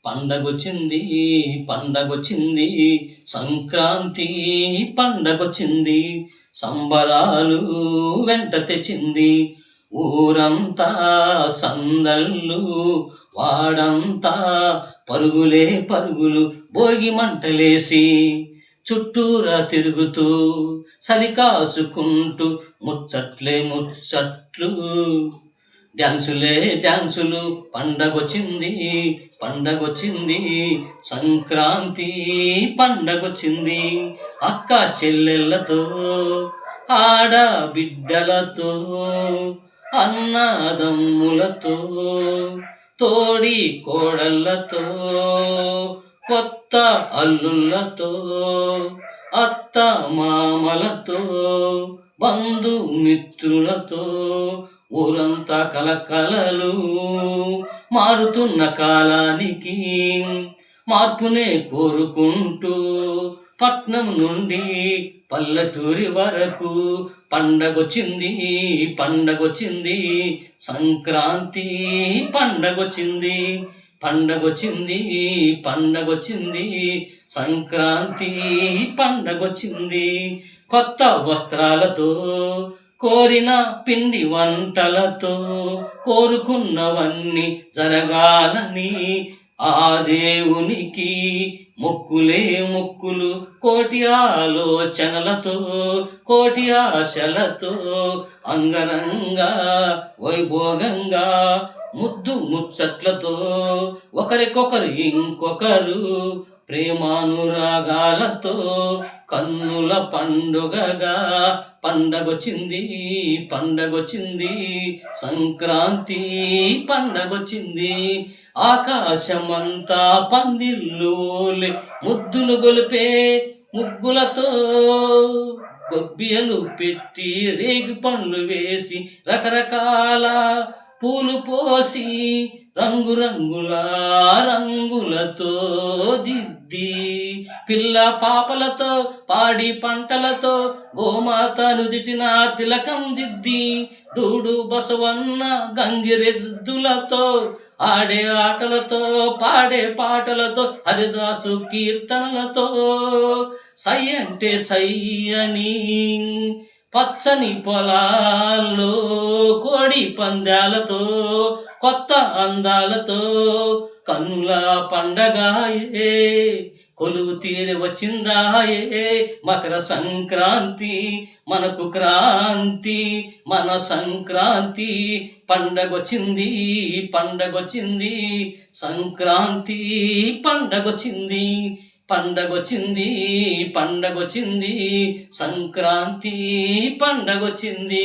పండగొచ్చింది పండగొచ్చింది సంక్రాంతి పండగొచ్చింది సంబరాలు వెంట తెచ్చింది. ఊరంతా సందళ్ళు వాడంతా పరుగులే పరుగులు భోగి మంటలేసి చుట్టూరా తిరుగుతూ చలి కాసుకుంటూ ముచ్చట్లే ముచ్చట్లు డ్యాన్సులే డ్యాన్సులు. పండగొచ్చింది పండగొచ్చింది సంక్రాంతి పండగొచ్చింది. అక్క చెల్లెళ్ళతో ఆడబిడ్డలతో అన్నదమ్ములతో తోడి కోడళ్ళతో కొత్త అల్లుళ్ళతో అత్త మామలతో బంధుమిత్రులతో ఊరంతా కలకలలు. మారుతున్న కాలానికి మార్పునే కోరుకుంటూ పట్నం నుండి పల్లెటూరి వరకు పండగొచ్చింది పండగొచ్చింది సంక్రాంతి పండగొచ్చింది. పండగొచ్చింది పండగొచ్చింది సంక్రాంతి పండగొచ్చింది. కొత్త వస్త్రాలతో కోరిన పిండి వంటలతో కోరుకున్నవన్నీ జరగాలని ఆ దేవునికి మొక్కులే మొక్కులు. కోటి ఆలోచనలతో కోటి ఆశలతో అంగరంగ వైభోగంగా ముద్దు ముచ్చట్లతో ఒకరికొకరు ఇంకొకరు ప్రేమానురాగాలతో కన్నుల పండుగగా పండగొచ్చింది పండగొచ్చింది సంక్రాంతి పండగొచ్చింది. ఆకాశమంతా పందిళ్ళులే ముద్దులు గొలిపే ముగ్గులతో గొబ్బియలు పెట్టి రేగి పండ్లు వేసి రకరకాల పూలు పోసి రంగురంగుల రంగులతో దిద్ది పిల్ల పాపలతో పాడి పంటలతో గోమాత నుదిటిన తిలకం దిద్ది డూడు బసవన్న గంగిరెద్దులతో ఆడే ఆటలతో పాడే పాటలతో హరిదాసు కీర్తనలతో సై అంటే సై అని పచ్చని పొలాల్లో కోడి పందాలతో కొత్త అందాలతో కన్నుల పండగాయే కొలువు తీరి వచ్చిందాయే మకర సంక్రాంతి మనకు క్రాంతి మన సంక్రాంతి. పండగొచ్చింది పండగొచ్చింది సంక్రాంతి పండగొచ్చింది పండగొచ్చింది పండగొచ్చింది సంక్రాంతి పండగొచ్చింది.